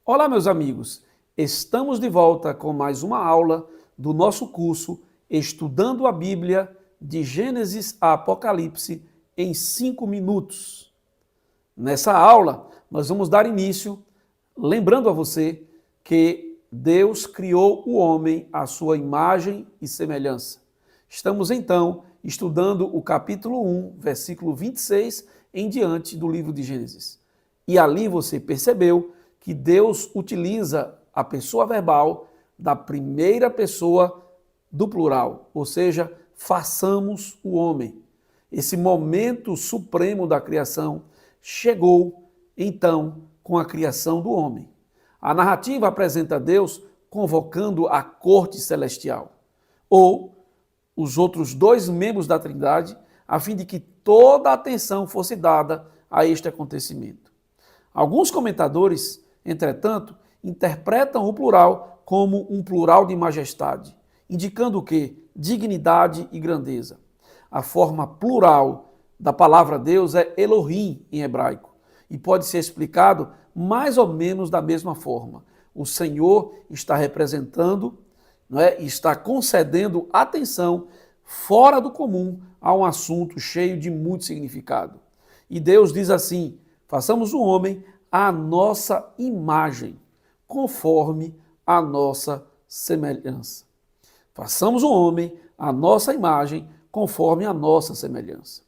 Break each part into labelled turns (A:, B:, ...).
A: Olá, meus amigos! Estamos de volta com mais uma aula do nosso curso Estudando a Bíblia de Gênesis a Apocalipse em 5 minutos. Nessa aula, nós vamos dar início lembrando a você que Deus criou o homem à sua imagem e semelhança. Estamos então estudando o capítulo 1, versículo 26 em diante do livro de Gênesis. E ali você percebeu que Deus utiliza a pessoa verbal da primeira pessoa do plural, ou seja, façamos o homem. Esse momento supremo da criação chegou, então, com a criação do homem. A narrativa apresenta Deus convocando a corte celestial, ou os outros dois membros da Trindade, a fim de que toda a atenção fosse dada a este acontecimento. Alguns comentadores, entretanto, interpretam o plural como um plural de majestade, indicando o quê? Dignidade e grandeza. A forma plural da palavra Deus é Elohim em hebraico e pode ser explicado mais ou menos da mesma forma. O Senhor está representando, está concedendo atenção fora do comum a um assunto cheio de muito significado. E Deus diz assim: façamos o homem à nossa imagem, conforme a nossa semelhança. Façamos o homem à nossa imagem, conforme a nossa semelhança.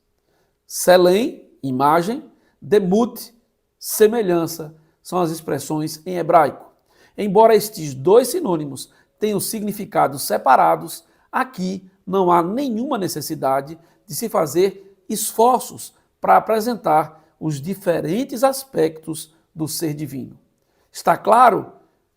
A: Selem, imagem, demut, semelhança, são as expressões em hebraico. Embora estes dois sinônimos tenham significados separados, aqui não há nenhuma necessidade de se fazer esforços para apresentar os diferentes aspectos do ser divino. Está claro?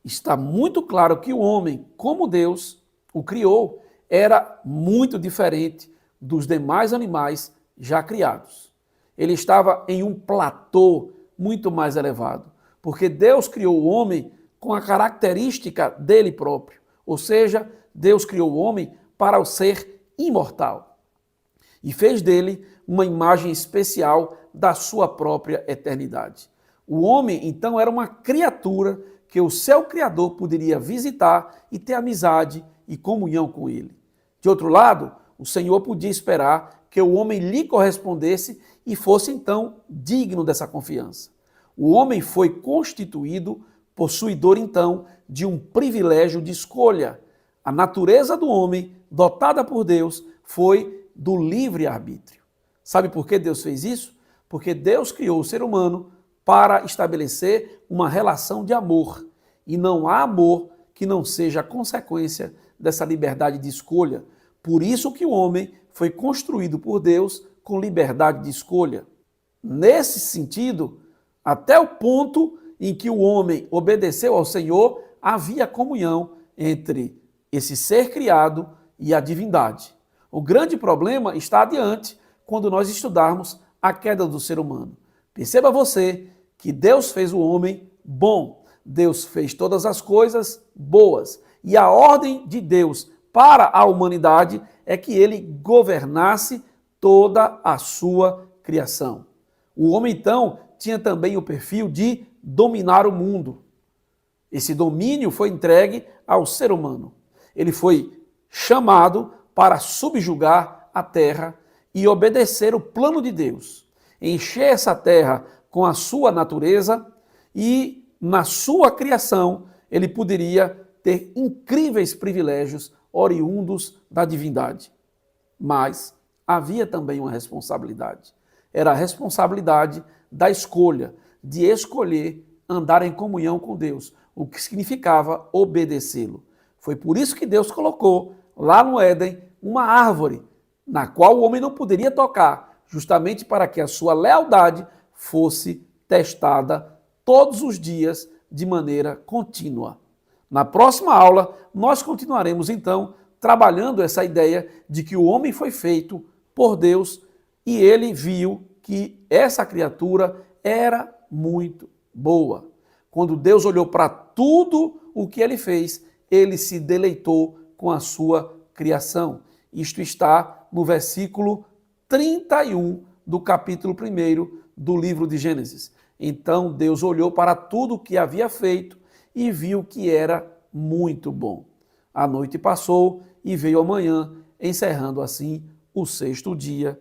A: Está muito claro que o homem, como Deus o criou, era muito diferente dos demais animais já criados. Ele estava em um platô muito mais elevado, porque Deus criou o homem com a característica dele próprio, ou seja, Deus criou o homem para o ser imortal e fez dele uma imagem especial da sua própria eternidade. O homem, então, era uma criatura que o seu Criador poderia visitar e ter amizade e comunhão com ele. De outro lado, o Senhor podia esperar que o homem lhe correspondesse e fosse, então, digno dessa confiança. O homem foi constituído possuidor, então, de um privilégio de escolha. A natureza do homem, dotada por Deus, foi do livre-arbítrio. Sabe por que Deus fez isso? Porque Deus criou o ser humano para estabelecer uma relação de amor. E não há amor que não seja a consequência dessa liberdade de escolha. Por isso que o homem foi construído por Deus com liberdade de escolha. Nesse sentido, até o ponto em que o homem obedeceu ao Senhor, havia comunhão entre esse ser criado e a divindade. O grande problema está adiante quando nós estudarmos a queda do ser humano. Perceba você que Deus fez o homem bom. Deus fez todas as coisas boas. E a ordem de Deus para a humanidade é que ele governasse toda a sua criação. O homem, então, tinha também o perfil de dominar o mundo. Esse domínio foi entregue ao ser humano. Ele foi chamado para subjugar a terra e obedecer o plano de Deus. Encher essa terra com a sua natureza e, na sua criação, ele poderia ter incríveis privilégios oriundos da divindade. Mas havia também uma responsabilidade. Era a responsabilidade da escolha, de escolher andar em comunhão com Deus, o que significava obedecê-lo. Foi por isso que Deus colocou lá no Éden uma árvore, na qual o homem não poderia tocar, justamente para que a sua lealdade fosse testada todos os dias de maneira contínua. Na próxima aula, nós continuaremos então trabalhando essa ideia de que o homem foi feito por Deus e ele viu que essa criatura era muito boa. Quando Deus olhou para tudo o que ele fez, ele se deleitou com a sua criação. Isto está no versículo 31 do capítulo 1 do livro de Gênesis. Então Deus olhou para tudo o que havia feito e viu que era muito bom. A noite passou e veio a manhã, encerrando assim o sexto dia.